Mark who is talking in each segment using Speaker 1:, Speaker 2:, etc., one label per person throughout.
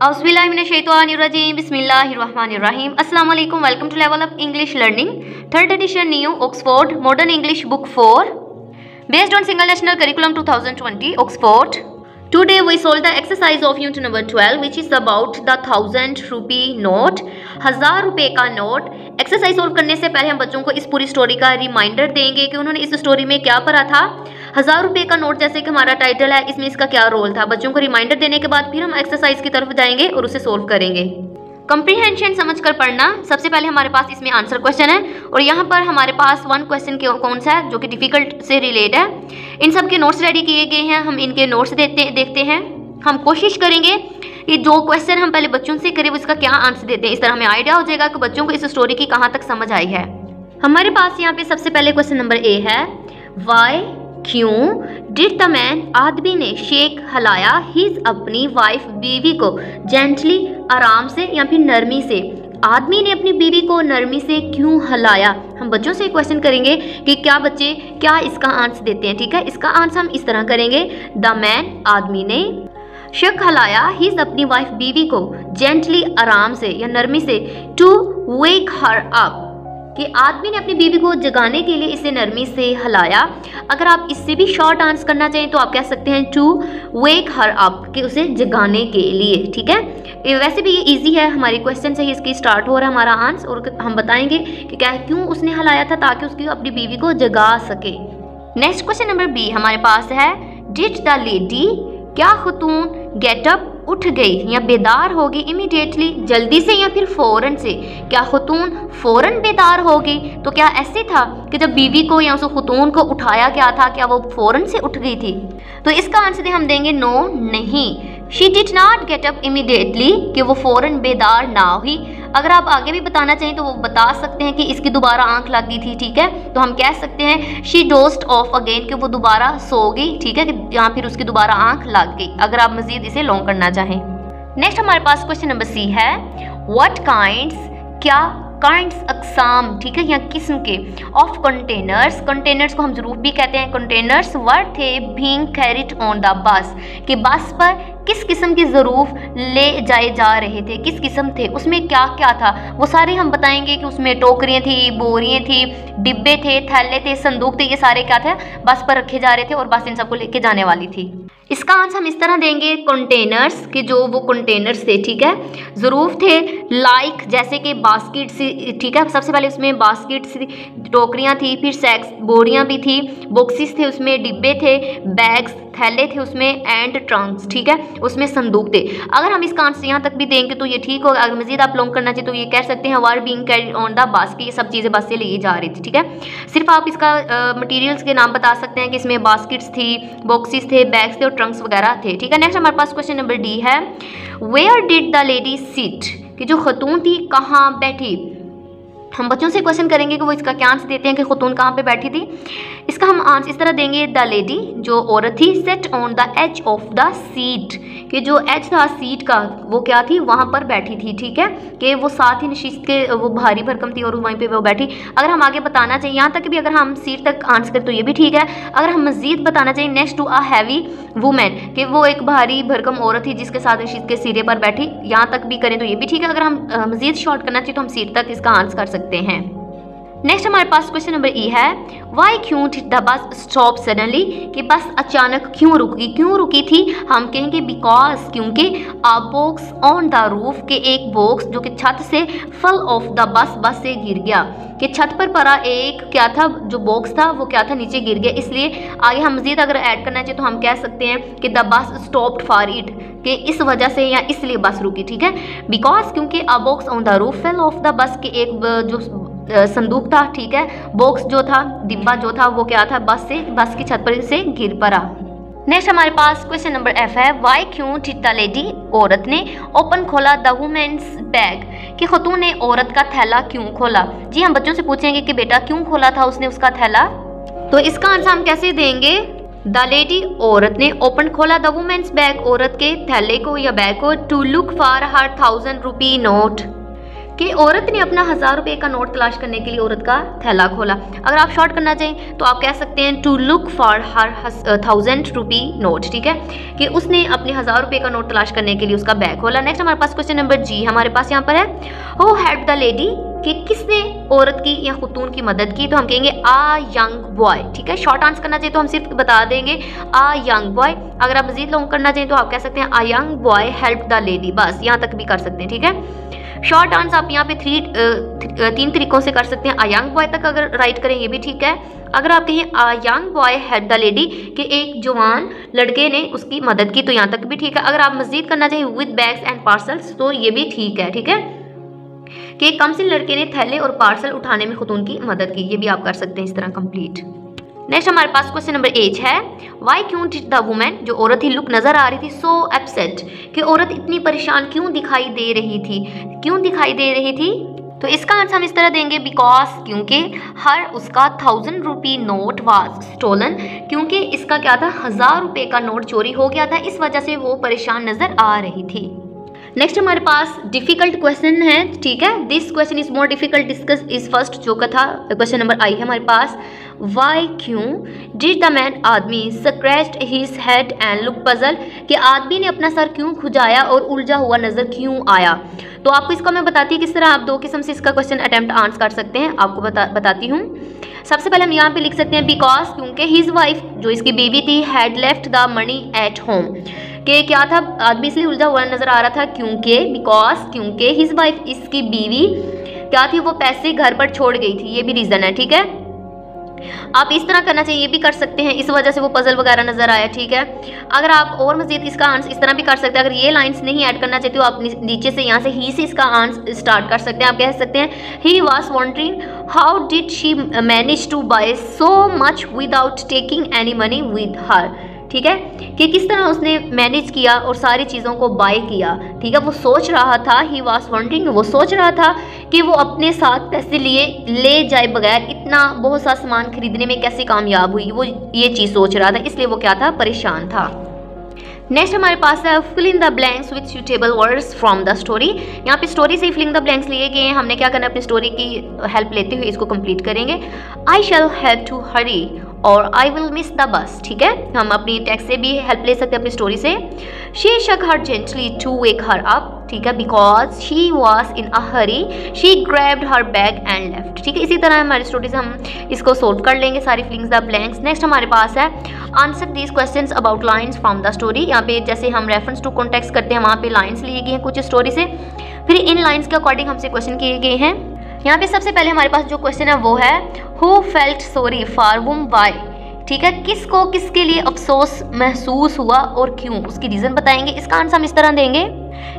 Speaker 1: औज़ुबिल्लाहिमिनश्शैतानिर्रजीम बिस्मिल्लाहिर्रहमानिर्रहीम। अस्सलाम वालेकुम। Welcome to level up English learning, third edition, new Oxford modern English book 4 based on single national curriculum 2020 Oxford. Today we solve the exercise of unit number 12 which is about the 1000 rupee note, 1000 रुपए का note. Exercise solve करने से पहले हम बच्चों को इस पूरी स्टोरी का रिमाइंडर देंगे कि उन्होंने इस स्टोरी में क्या पढ़ा था। 1000 रुपए का नोट जैसे कि हमारा टाइटल है, इसमें इसका क्या रोल था। बच्चों को रिमाइंडर देने के बाद फिर हम एक्सरसाइज की तरफ जाएंगे और उसे सोल्व करेंगे। कंप्रीहेंशन समझकर पढ़ना। सबसे पहले हमारे पास इसमें आंसर क्वेश्चन है और यहाँ पर हमारे पास वन क्वेश्चन कौन सा है जो कि डिफिकल्ट से रिलेट है। इन सब के नोट्स रेडी किए गए हैं, हम इनके नोट्स देखते हैं। हम कोशिश करेंगे कि जो क्वेश्चन हम पहले बच्चों से करें उसका क्या आंसर देते हैं, इस तरह हमें आइडिया हो जाएगा कि बच्चों को इस स्टोरी की कहाँ तक समझ आई है। हमारे पास यहाँ पे सबसे पहले क्वेश्चन नंबर ए है, वाई क्यों डिड द मैन, आदमी ने शेक हिलाया हिज अपनी वाइफ बीवी को जेंटली आराम से या फिर नरमी से। आदमी ने अपनी बीवी को नरमी से क्यों हिलाया। हम बच्चों से क्वेश्चन करेंगे कि क्या बच्चे क्या इसका आंसर देते हैं। ठीक है, इसका आंसर हम इस तरह करेंगे, द मैन आदमी ने शेक हिलाया हिज अपनी वाइफ बीवी को जेंटली आराम से या नरमी से टू वेक हर अप, कि आदमी ने अपनी बीवी को जगाने के लिए इसे नरमी से हिलाया। अगर आप इससे भी शॉर्ट आंसर करना चाहें तो आप कह सकते हैं टू वेक हर अप, कि उसे जगाने के लिए। ठीक है, वैसे भी ये इजी है, हमारी क्वेश्चन से ही इसकी स्टार्ट हो रहा है हमारा आंसर और हम बताएंगे कि क्या क्यों उसने हिलाया था, ताकि उसकी अपनी बीवी को जगा सके। नेक्स्ट क्वेश्चन नंबर बी हमारे पास है, डिड द लेडी, क्या खतून गेट अप उठ गई या बेदार होगी इमीडिएटली जल्दी से या फिर फौरन से। क्या खतून फौरन बेदार होगी, तो क्या ऐसे था कि जब बीवी को या उस खतून को उठाया गया था, क्या वो फौरन से उठ गई थी। तो इसका आंसर हम देंगे नो, नहीं। She did not get up immediately, कि वो फौरन बेदार ना हुई। अगर आप आगे भी बताना चाहें तो वो बता सकते हैं कि इसकी दोबारा आंख लग गई थी। ठीक है, तो हम कह सकते हैं शी डोज्ड ऑफ अगेन, कि वो दोबारा सो गई। ठीक है, कि या फिर उसकी दोबारा आंख लग गई, अगर आप मजीद इसे लॉन्ग करना चाहें। नेक्स्ट हमारे पास क्वेश्चन नंबर सी है, व्हाट काइंड्स, क्या काइंड्स अकसाम, ठीक है, या किस्म के, ऑफ कंटेनर्स, कंटेनर्स को हम जरूर भी कहते हैं कंटेनर्स, वर थे बीइंग कैरिड ऑन द बस, कि बस पर किस किस्म की ज़रूफ ले जाए जा रहे थे, किस किस्म थे, उसमें क्या क्या था, वो सारे हम बताएंगे कि उसमें टोकरियाँ थी, बोरियाँ थी, डिब्बे थे, थैले थे, संदूक थे, ये सारे क्या थे, बस पर रखे जा रहे थे और बस इन सबको लेके जाने वाली थी। इसका आंसर हम इस तरह देंगे, कंटेनर्स, कि जो वो कंटेनर्स थे। ठीक है, ज़रूफ थे लाइक जैसे कि बास्केट्स, ठीक है, सबसे पहले उसमें बास्केट्स, टोकरियाँ थी, फिर सैक्स बोरियाँ भी थी, बॉक्सेस थे, उसमें डिब्बे थे, बैग्स थैले थे उसमें, एंड ट्रंक्स, ठीक है, उसमें संदूक थे। अगर हम इसका आंसर यहाँ तक भी देंगे तो ये ठीक होगा। अगर मजीद आप लॉन्ग करना चाहिए तो ये कह सकते हैं were being carried on the बस, कि ये सब चीज़ें बस से ली जा रही थी। ठीक है, सिर्फ आप इसका मटेरियल्स के नाम बता सकते हैं कि इसमें बास्केट्स थी, बॉक्सेस थे, बैग्स थे और ट्रंक्स वगैरह थे। ठीक है, नेक्स्ट हमारे पास क्वेश्चन नंबर डी है, where did the lady sit, कि जो खतून थी कहाँ बैठी। हम बच्चों से क्वेश्चन करेंगे कि वो इसका क्या आंसर देते हैं कि खतून कहाँ पे बैठी थी। इसका हम आंसर इस तरह देंगे, द लेडी, जो औरत थी, sat on the edge of the seat, कि जो एज था सीट का वो क्या थी, वहाँ पर बैठी थी। ठीक है, कि वो साथ ही नशिस्त के वो भारी भरकम थी और वहीं पे वो बैठी। अगर हम आगे बताना चाहिए, यहाँ तक भी अगर हम सीट तक आंसर करें तो ये भी ठीक है। अगर हम मजीद बताना चाहिए, next to a heavy women, कि वो एक भारी भरकम औरत थी जिसके साथ नशिस्त के सिरे पर बैठी, यहाँ तक भी करें तो ये भी ठीक है। अगर हम मजीद शॉर्ट करना चाहिए तो हम सीट तक इसका आंसर कर सकते हैं। नेक्स्ट हमारे पास क्वेश्चन नंबर ई है, वाई क्यों did the bus stop suddenly, कि बस अचानक क्यों रुकी थी। हम कहेंगे बिकॉज, क्योंकि अ बॉक्स ऑन द रूफ, के एक बॉक्स जो कि छत से फल ऑफ द बस से गिर गया, कि छत पर पड़ा एक क्या था, जो बॉक्स था वो क्या था, नीचे गिर गया। इसलिए आगे हम मजीद अगर ऐड करना चाहिए तो हम कह सकते हैं कि the bus stopped for it, कि इस वजह से या इसलिए बस रुकी। ठीक है, बिकॉज क्योंकि अ box on the roof fell off the bus, के एक जो संदूक था, ठीक है, बॉक्स जो था, डिब्बा जो था, वो क्या था, बस की छत पर से गिर पड़ा। नेक्स्ट हमारे पास क्वेश्चन नंबर एफ है, वाई क्यों डिड द लेडी, औरत ने ओपन खोला द वुमेन्स बैग, कि खतून ने औरत का थैला क्यों खोला। जी हम बच्चों से पूछेंगे कि बेटा क्यों खोला था उसने उसका थैला, तो इसका आंसर हम कैसे देंगे, द लेडी, औरत ने ओपन खोला द वुमेन्स बैग, औरत के थैले को या बैग को, to look for her 1000 rupee note, कि औरत ने अपना 1000 रुपये का नोट तलाश करने के लिए औरत का थैला खोला। अगर आप शॉर्ट करना चाहें तो आप कह सकते हैं to look for her 1000 rupee note, ठीक है, कि उसने अपने 1000 रुपये का नोट तलाश करने के लिए उसका बैग खोला। नेक्स्ट हमारे पास क्वेश्चन नंबर जी हमारे पास यहाँ पर है, हु हेल्प द लेडी, कि किसने औरत की या खुतून की मदद की, तो हम कहेंगे आ यंग बॉय, ठीक है। शॉर्ट आंसर करना चाहिए तो हम सिर्फ बता देंगे आ यंग बॉय। अगर आप मजीद लॉन्ग करना चाहिए तो आप कह सकते हैं a young boy help the lady, बस यहाँ तक भी कर सकते हैं, ठीक है। शॉर्ट आंसर आप यहाँ पे 3 तरीकों से कर सकते हैं। आ यंग बॉय तक अगर राइट करें ये भी ठीक है। अगर आप कहें a young boy help the lady, कि एक जवान लड़के ने उसकी मदद की, तो यहाँ तक भी ठीक है। अगर आप मजीद करना चाहिए विद बैग्स एंड पार्सल्स, तो ये भी ठीक है, ठीक है, कि एक कमसिन लड़के ने थैले और पार्सल उठाने में खुतून की मदद की, ये भी आप कर सकते हैं इस तरह कंप्लीट। नेक्स्ट हमारे पास क्वेश्चन नंबर 8 है, वाई क्यों डिड द वुमेन, जो औरत थी, लुक नजर आ रही थी सो अपसेट, कि औरत इतनी परेशान क्यों दिखाई दे रही थी, क्यों दिखाई दे रही थी, तो इसका आंसर हम इस तरह देंगे बिकॉज, क्योंकि हर उसका 1000 रुपी नोट वाज स्टोलन, क्योंकि इसका क्या था 1000 रुपये का नोट चोरी हो गया था, इस वजह से वो परेशान नजर आ रही थी। नेक्स्ट हमारे पास डिफिकल्ट क्वेश्चन है, ठीक है, this question is more difficult discuss is first, जो का था क्वेश्चन नंबर आई है हमारे पास, वाई क्यों डिड द मैन, आदमी scratched his head and look puzzle, कि आदमी ने अपना सर क्यों खुजाया और उलझा हुआ नजर क्यों आया। तो आपको इसका मैं बताती हूँ किस तरह आप 2 किस्म से इसका क्वेश्चन अटेम्प्ट आंसर कर सकते हैं, आपको बताती हूँ। सबसे पहले हम यहाँ पे लिख सकते हैं बिकॉज, क्योंकि हिज वाइफ, जो इसकी बीवी थी, had left the money at home, कि क्या था आदमी इसलिए उलझा हुआ नजर आ रहा था क्योंकि, बिकॉज क्योंकि हिज वाइफ, इसकी बीवी क्या थी, वो पैसे घर पर छोड़ गई थी, ये भी रीजन है, ठीक है। आप इस तरह करना चाहिए, ये भी कर सकते हैं, इस वजह से वो पजल वगैरह नजर आया, ठीक है। अगर आप और मजीद इसका आंसर इस तरह भी कर सकते हैं, अगर ये लाइंस नहीं ऐड करना चाहते हो आप नीचे से यहाँ से ही से इसका आंसर स्टार्ट कर सकते हैं। आप कह सकते हैं he was wondering how did she manage to buy so much without taking any money with her, ठीक है, कि किस तरह उसने मैनेज किया और सारी चीज़ों को बाय किया, ठीक है। वो सोच रहा था, ही वॉज वॉन्डरिंग, वो सोच रहा था कि वो अपने साथ पैसे लिए ले जाए बगैर इतना बहुत सा सामान खरीदने में कैसे कामयाब हुई, वो ये चीज़ सोच रहा था, इसलिए वो क्या था, परेशान था। नेक्स्ट हमारे पास है fill in the blanks with suitable words from the story. यहाँ पे स्टोरी से फिल इन द ब्लैंक्स लिए गए हैं, हमने क्या करना है, अपनी स्टोरी की हेल्प लेते हुए इसको कंप्लीट करेंगे। आई शैल हैव टू हरी और I will miss the bus, ठीक है, हम अपनी टेक्स्ट से भी हेल्प ले सकते हैं अपनी स्टोरी से। She shook her gently to wake her up, ठीक है, because she was in a hurry, she grabbed her bag and left, ठीक है। इसी तरह हमारी स्टोरी से हम इसको सोल्व कर लेंगे सारी फिलिंग्स द ब्लैंक्स। नेक्स्ट हमारे पास है answer these questions about lines from the story. यहाँ पे जैसे हम रेफरेंस टू कॉन्टेक्स्ट करते हैं, वहाँ पे लाइन्स लिए गए हैं कुछ स्टोरी से, फिर इन लाइन्स के अकॉर्डिंग हमसे क्वेश्चन किए गए हैं। यहाँ पे सबसे पहले हमारे पास जो क्वेश्चन है वो है who felt sorry for whom why, ठीक है, किसको किसके लिए अफसोस महसूस हुआ और क्यों, उसकी रीजन बताएंगे। इसका आंसर हम इस तरह देंगे,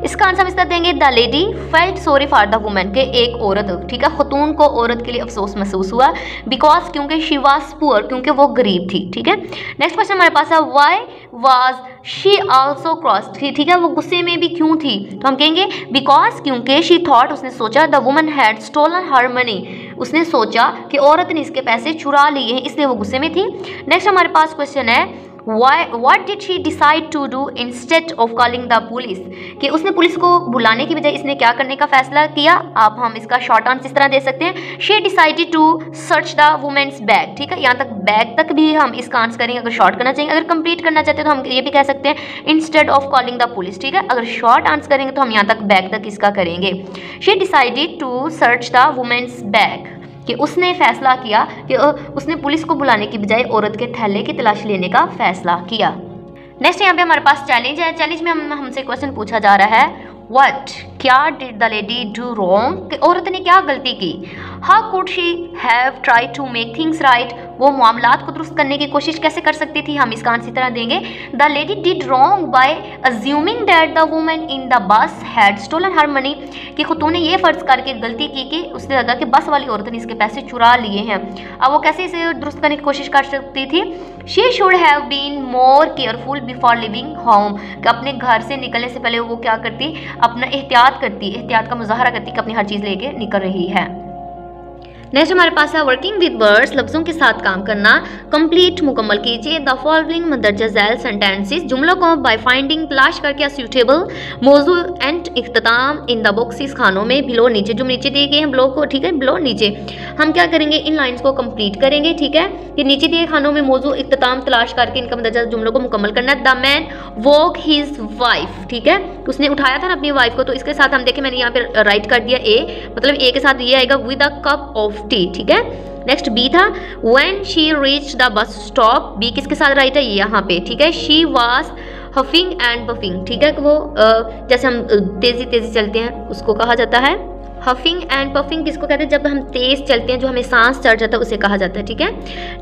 Speaker 1: इसका आंसर हम इस तरह देंगे, the lady felt sorry for the women, के एक औरत, ठीक है, खतून को औरत के लिए अफसोस महसूस हुआ, बिकॉज क्योंकि शी वाज पुअर, क्योंकि वो गरीब थी, ठीक है। नेक्स्ट क्वेश्चन हमारे पास है why was she also cross, ठीक है, वो गुस्से में भी क्यों थी, तो हम कहेंगे बिकॉज क्योंकि शी थॉट, उसने सोचा, the woman had stolen her money, उसने सोचा कि औरत ने इसके पैसे चुरा लिए हैं, इसलिए वो गुस्से में थी। नेक्स्ट हमारे पास क्वेश्चन है what did she decide to do instead of calling the police, कि उसने पुलिस को बुलाने की बजाय इसने क्या करने का फैसला किया। आप हम इसका शॉर्ट आंसर इस तरह दे सकते हैं, she decided to search the woman's bag, ठीक है, यहाँ तक बैग तक भी हम इसका आंसर करेंगे अगर शॉर्ट करना चाहिए। अगर कंप्लीट करना चाहते हैं तो हम ये भी कह सकते हैं instead of calling the police, ठीक है। अगर शॉर्ट आंसर करेंगे तो हम यहाँ तक बैग तक इसका करेंगे। she decided to search the woman's bag, कि उसने फैसला किया कि उसने पुलिस को बुलाने की बजाय औरत के थैले की तलाश लेने का फैसला किया। नेक्स्ट यहाँ पे हमारे पास चैलेंज है, चैलेंज में हमसे क्वेश्चन पूछा जा रहा है व्हाट, क्या did the lady do wrong, कि औरत ने क्या गलती की। How could she have try to make things right, वो मामलात को दुरुस्त करने की कोशिश कैसे कर सकती थी, हम इसका आंसर इस तरह देंगे, the lady did wrong by assuming that the woman in the bus had stolen her money, कि खुतून ने ये फ़र्ज़ करके गलती की कि उसने लगा कि बस वाली औरत ने इसके पैसे चुरा लिए हैं। अब वो कैसे इसे दुरुस्त करने की कोशिश कर सकती थी, she should have been more careful before leaving home, कि अपने घर से निकलने से पहले वो क्या करती, अपना एहतियात करती, एहतियात का मुजाहरा करती कि अपनी हर चीज़ लेके निकल रही है। नेक्स्ट हमारे पास है वर्किंग विद वर्ड्स, लफ्जों के साथ काम करना। कंप्लीट मुकम्मल कीजिए द फॉलोइंग मंदरजा झैल सेंटेंसेस, जुमलों को बाय फाइंडिंग तलाश करके सूटेबल मौजू एंड इख्तिताम इन द बॉक्सेस, खानों में बिलो नीचे, जो नीचे दिए गए हैं ब्लो को, ठीक है, बिलो नीचे हम क्या करेंगे, इन लाइंस को कंप्लीट करेंगे, ठीक है। कि नीचे दिए खानों में मौजू इख्तिताम तलाश करके इनका मंदरजा जुमलों को मुकम्मल करना। The man walk his wife, ठीक है, उसने उठाया था ना अपनी वाइफ को, तो इसके साथ हम देखें मैंने यहाँ पे राइट कर दिया ए, मतलब ए के साथ ये आएगा with a cup of tea, ठीक है। नेक्स्ट बी था when she reach the bus stop, B किसके साथ राइट है, ये यहाँ पे, ठीक है। She was huffing and puffing, ठीक है, वो जैसे हम तेजी तेजी चलते हैं उसको कहा जाता है हफिंग एंड पफिंग। किसको कहते हैं, जब हम तेज चलते हैं, जो हमें सांस चढ़ जाता है उसे कहा जाता है, ठीक है।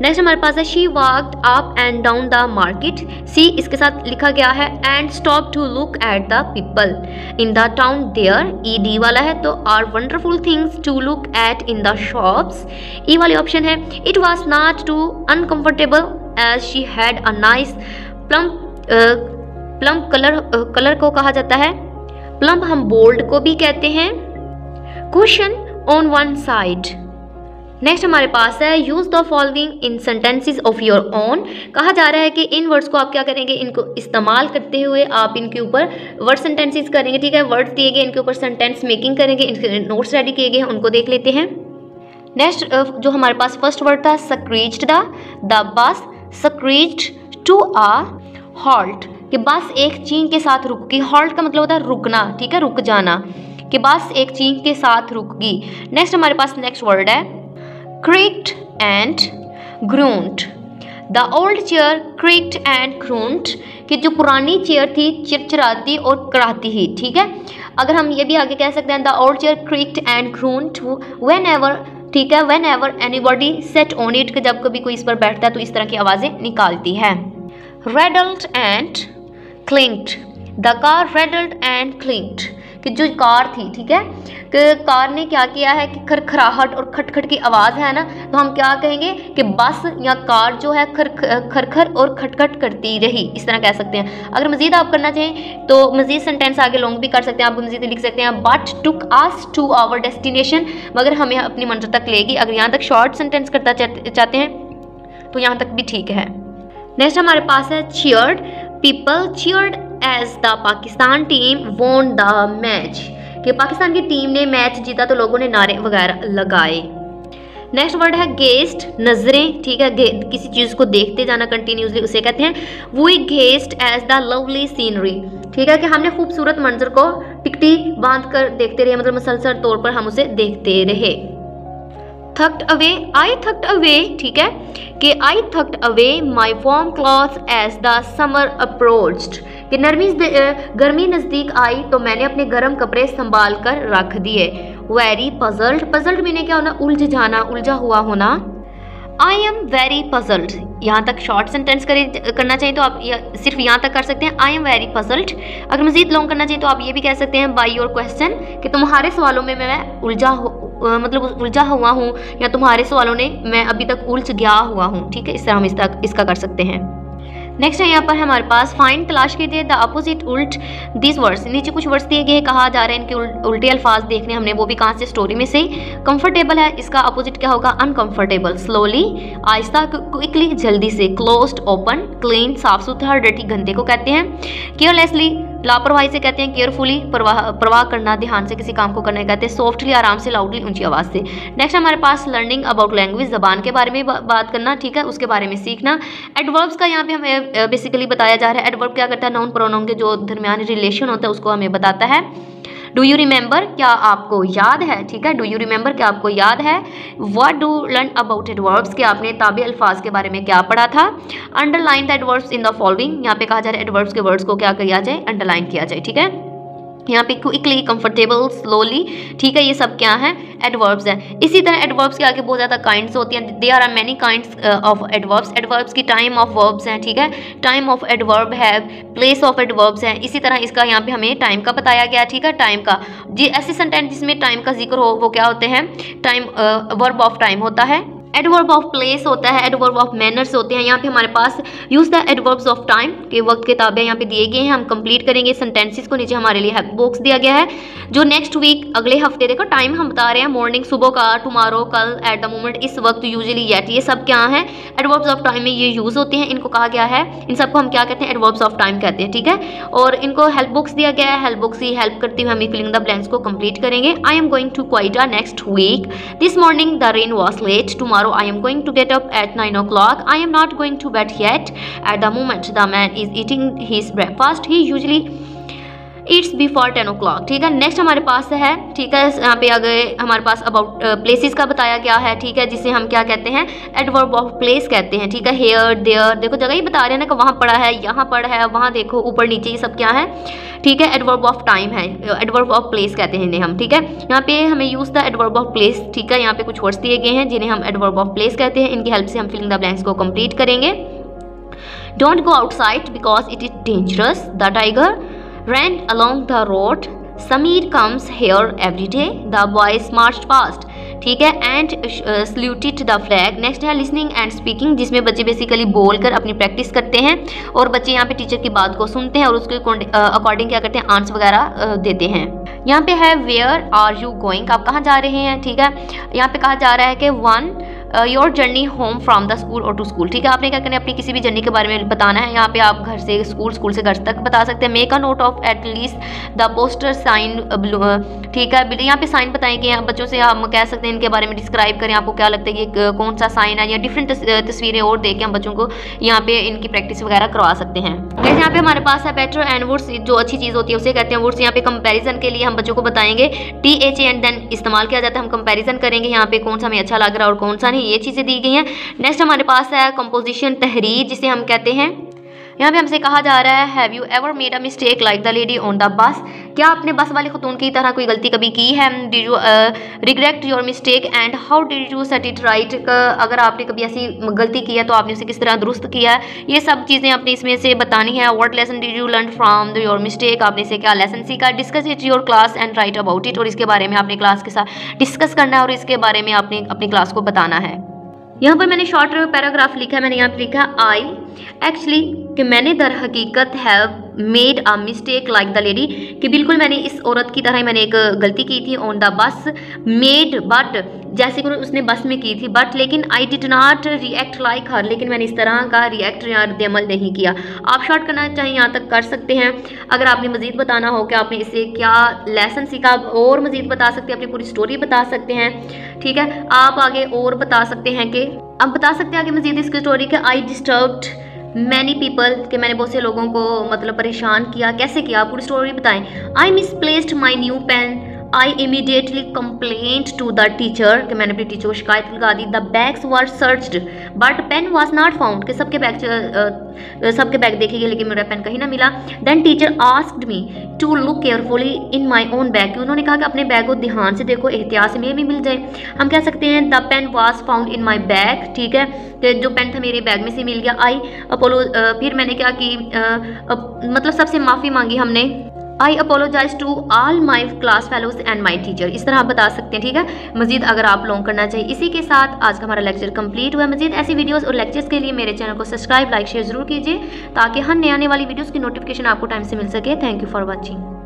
Speaker 1: नेक्स्ट हमारे पास है she walked up and down the market, C इसके साथ लिखा गया है and stop to look at the people in the town there, E D वाला है तो are wonderful things to look at in the shops, E वाली option है। It was not too uncomfortable as she had a nice plum colour को कहा जाता है, plum हम बोल्ड को भी कहते हैं। Question on one side. Next हमारे पास है use the following in sentences of your own, कहा जा रहा है कि इन वर्ड्स को आप क्या करेंगे, इनको इस्तेमाल करते हुए आप इनके ऊपर वर्ड सेंटेंसेस करेंगे, ठीक है। वर्ड्स दिए गए, इनके ऊपर सेंटेंस मेकिंग करेंगे, इनके नोट्स रेडी किए गए हैं, उनको देख लेते हैं। नेक्स्ट जो हमारे पास फर्स्ट वर्ड था स्क्रीच्ड, the bus स्क्रीच्ड to a halt, कि बस एक चीन के साथ रुक गई, हॉल्ट का मतलब होता है रुकना, ठीक है, रुक जाना, कि बस एक चीन के साथ रुक गई। नेक्स्ट हमारे पास नेक्स्ट वर्ड है creaked and grunt, the old chair creaked and grunt, कि जो पुरानी चेयर थी चिरचिराती और कराती ही, ठीक है। अगर हम ये भी आगे कह सकते हैं the old chair creaked and grunt whenever, ठीक है, whenever anybody set on it, कि जब कभी कोई इस पर बैठता है तो इस तरह की आवाज़ें निकालती है। रेडल्ड एंड क्लिंक्ड, द कार रेडल्ड एंड क्लिंक्ड, कि जो कार थी, ठीक है, कि कार ने क्या किया है कि खरखराहट और खटखट की आवाज़ है ना, तो हम क्या कहेंगे कि बस या कार जो है खरखर और खटखट करती रही, इस तरह कह सकते हैं। अगर मज़ीद आप करना चाहें तो मज़ीद सेंटेंस आगे लॉन्ग भी कर सकते हैं, आप मज़ीद लिख सकते हैं but took us to our destination, मगर हमें अपनी मंजिल तक लेगी। अगर यहाँ तक शॉर्ट सेंटेंस करता चाहते हैं तो यहाँ तक भी ठीक है। नेक्स्ट हमारे पास है cheered, people cheered as the Pakistan team won the match, कि पाकिस्तान की टीम ने मैच जीता तो लोगों ने नारे वगैरह लगाए। नेक्स्ट वर्ड है गेस्ट, नजरें, ठीक है, किसी चीज़ को देखते जाना कंटिन्यूसली उसे कहते हैं we gazed at the lovely scenery, ठीक है, कि हमने खूबसूरत मंजर को टिकटी बांध कर देखते रहे, मतलब मुसलसल तौर पर हम उसे देखते रहे। थक्ड अवे, आई थक्ड अवे, ठीक है, कि I tucked away my warm clothes as the summer approached, कि गर्मी नज़दीक आई तो मैंने अपने गर्म कपड़े संभाल कर रख दिए। वेरी पजल्ड, पजल्ड मीनिंग क्या होना, उलझ जाना, उलझा हुआ होना। आई एम वेरी पजल्ड, यहाँ तक शॉर्ट सेंटेंस करना चाहिए तो आप सिर्फ यहाँ तक कर सकते हैं आई एम वेरी पजल्ड। अगर मज़ीद लॉन्ग करना चाहिए तो आप ये भी कह सकते हैं बाई योर क्वेश्चन, कि तुम्हारे सवालों में मैं उलझा हुआ हूँ, या तुम्हारे सवालों ने मैं अभी तक उलझ गया हुआ हूँ, ठीक है, इस तरह हम इसका कर सकते हैं। नेक्स्ट है यहाँ पर हमारे पास फाइंड, तलाश कीजिए द अपोजिट उल्ट दिस वर्ड्स, नीचे कुछ वर्ड्स दिए गए, कहा जा रहा है इनके उल्टे अल्फाज देखने हमने, वो भी कहाँ से, स्टोरी में से। कंफर्टेबल है, इसका अपोजिट क्या होगा, अनकंफर्टेबल। स्लोली, आहिस्ता, क्विकली, जल्दी से। Closed, open. क्लीन, साफ सुथरा। डर्टी, गंदे को कहते हैं। केयरलेसली, लापरवाही से कहते हैं। केयरफुली, परवाह करना, ध्यान से किसी काम को करने कहते हैं। सॉफ्टली, आराम से। लाउडली, ऊंची आवाज़ से। नेक्स्ट हमारे पास लर्निंग अबाउट लैंग्वेज, जबान के बारे में बात करना, ठीक है, उसके बारे में सीखना। एडवर्ब्स का यहाँ पे हमें बेसिकली बताया जा रहा है। एडवर्ब क्या करता है, नाउन प्रोनाउन के जो दरमियान रिलेशन होता है उसको हमें बताता है। डू यू रिमेंबर, क्या आपको याद है, ठीक है, डू यू रिमेंबर, क्या आपको याद है। What do learn about adverbs, कि आपने ताबे अल्फाज के बारे में क्या पढ़ा था। Underline the adverbs in the following, यहाँ पे कहा जा रहा है एडवर्ब्स के वर्ड्स को क्या किया जाए, अंडरलाइन किया जाए, ठीक है। यहाँ पे क्विकली, कंफर्टेबल, स्लोली, ठीक है, ये सब क्या है, एडवर्ब्स हैं। इसी तरह एडवर्ब्स के आगे बहुत ज़्यादा काइंड्स होती हैं। There are many kinds of adverbs. Adverbs की टाइम ऑफ वर्ब्स हैं, ठीक है, टाइम ऑफ एडवर्ब है, प्लेस ऑफ एडवर्ब्स हैं। इसी तरह इसका यहाँ पे हमें टाइम का बताया गया, ठीक है, टाइम का जी ऐसे सेंटेंस जिसमें टाइम का जिक्र हो वो क्या होते हैं, टाइम, वर्ब ऑफ टाइम होता है। एडवर्ब ऑफ प्लेस होता है, एडवर्ब ऑफ मैनर्स होते हैं। यहाँ पे हमारे पास use the adverbs of time के वक्त के ताबे यहाँ पे दिए गए हैं, हम कंप्लीट करेंगे सेंटेंसेस को। नीचे हमारे लिए हेल्प बॉक्स दिया गया है जो नेक्स्ट वीक अगले हफ्ते, देखो टाइम हम बता रहे हैं मॉर्निंग सुबह का, टुमारो कल, एट द मोमेंट इस वक्त, यूजुअली येट, ये सब क्या है एडवर्ब्स ऑफ टाइम में ये यूज होते हैं। इनको कहा गया है, इन सबको हम क्या कहते हैं एडवर्ब्स ऑफ टाइम कहते हैं, ठीक है। और इनको हेल्प बॉक्स दिया गया है, हेल्प बॉक्स ही हेल्प करते हुए हम फिलिंग द ब्लैंक्स को कंप्लीट करेंगे। I am going to Quetta next week, this morning the rain was late, tomorrow I am going to get up at 9 o'clock, I am not going to bed yet, at the moment the man is eating his breakfast, he usually eats before 10 o'clock, ठीक है। Next हमारे पास है, ठीक है, यहाँ पे आगे हमारे पास अबाउट प्लेसेस का बताया गया है, ठीक है, जिसे हम क्या कहते हैं एडवर्ब ऑफ प्लेस कहते हैं, ठीक है। हेयर, देयर, देखो जगह ही बता रहे हैं ना कि वहाँ पड़ा है, यहाँ पड़ा है, वहाँ देखो ऊपर नीचे, ये सब क्या है, ठीक है, एडवर्ब ऑफ टाइम है, एडवर्ब ऑफ प्लेस कहते हैं इन्हें हम, ठीक है। यहाँ पे हमें use the adverb of place, ठीक है, यहाँ पे कुछ वर्ड्स दिए गए हैं जिन्हें हम एडवर्ब ऑफ प्लेस कहते हैं, इनकी हेल्प से हम फिलिंग द ब्लैंक्स को कंप्लीट करेंगे। Don't go outside because it is dangerous, the tiger ran along the road, Sameer comes here every day, the boys marched past, ठीक है, and saluted the flag। Next है listening and speaking, जिसमें बच्चे basically बोलकर अपनी practice करते हैं और बच्चे यहाँ पे टीचर की बात को सुनते हैं और उसके अकॉर्डिंग क्या करते हैं आंसर वगैरह देते हैं। यहाँ पे है वेयर आर यू गोइंग, आप कहाँ जा रहे हैं, ठीक है। यहाँ पे कहा जा रहा है कि one your journey home from the school और टू स्कूल, ठीक है, आपने क्या करना है अपनी किसी भी जर्नी के बारे में बताना है। यहाँ पे आप घर से स्कूल, स्कूल से घर तक बता सकते हैं। Make a note of at least the poster sign, ठीक है, यहाँ पे साइन बताएंगे, बच्चों से हम कह सकते हैं इनके बारे में डिस्क्राइब करें, आपको क्या लगता है कि कौन सा साइन है, या डिफरेंट तस्वीरें और देख के हम बच्चों को यहाँ पे इनकी प्रैक्टिस वगैरह करवा सकते हैं। जैसे यहाँ पे हमारे पास है बेटर एंड वुड्स, जो अच्छी चीज़ होती है उसे कहते हैं वुड्स। यहाँ पे कंपैरिजन के लिए हम बच्चों को बताएंगे THA एंड देन इस्तेमाल किया जाता है, हम कंपैरिजन करेंगे यहाँ पे कौन सा हमें अच्छा लग रहा है और कौन सा नहीं, ये चीज़ें दी गई हैं। नेक्स्ट हमारे पास है कंपोजिशन, तहरीर, जिसे हम कहते हैं, यहाँ पे हमसे कहा जा रहा है have you ever made a mistake like the lady on the बस, क्या आपने बस वाले खतून की तरह कोई गलती कभी की है। Did you regret your mistake and how did you set it right, अगर आपने कभी ऐसी गलती की है तो आपने उसे किस तरह दुरुस्त किया है, ये सब चीज़ें आपने इसमें से बतानी है। What lesson did you learn from your mistake, आपने इसे क्या लेसन सीखा। Discuss it your class and right about it, और इसके बारे में आपने क्लास के साथ डिस्कस करना है और इसके बारे में आपने अपनी क्लास को बताना है। यहाँ पर मैंने शॉर्ट पैराग्राफ लिखा है, मैंने यहाँ पर लिखा आई एक्चुअली, कि मैंने दर हकीकत have made a mistake like the lady, कि बिल्कुल मैंने इस औरत की तरह मैंने एक गलती की थी। On the bus, made but, जैसे कि उसने बस में की थी, बट लेकिन I did not react like her, लेकिन मैंने इस तरह का रिएक्ट या रद्द-ए-अमल नहीं किया। आप शॉर्ट करना चाहिए यहाँ तक कर सकते हैं। अगर आपने मज़ीद बताना हो कि आपने इससे क्या लेसन सीखा और मज़ीद बता सकते हैं, अपनी पूरी स्टोरी बता सकते हैं, ठीक है। आप आगे और बता सकते हैं कि आप बता सकते हैं आगे मज़ीद इसकी स्टोरी के आई डिस्टर्ब्ड मैनी पीपल, कि मैंने बहुत से लोगों को मतलब परेशान किया, कैसे किया, पूरी स्टोरी बताएं। I misplaced my new pen, I immediately complaint to the teacher, कि मैंने अपनी टीचर को शिकायत लगा दी। The bags were searched but pen was not found, कि सबके बैग देखे गए लेकिन मेरा पेन कहीं ना मिला। Then teacher asked me to look carefully in my own bag, कि उन्होंने कहा कि अपने बैग को ध्यान से देखो, एहतियात से मेरे भी मिल जाए। हम कह सकते हैं the pen was found in my bag, ठीक है, कि जो पेन था मेरे बैग में से मिल गया। आई अपोलो, फिर मैंने क्या की, मतलब सबसे माफ़ी मांगी हमने। I apologise to all my class fellows and my teacher, इस तरह आप बता सकते हैं, ठीक है। मजीद अगर आप लॉन्ग करना चाहिए। इसी के साथ आज का हमारा लेक्चर कंप्लीट हुआ। मजीद ऐसी वीडियोस और लेक्चर्स के लिए मेरे चैनल को सब्सक्राइब, लाइक, शेयर जरूर कीजिए ताकि हर नए आने वाली वीडियोस की नोटिफिकेशन आपको टाइम से मिल सके। Thank you for watching.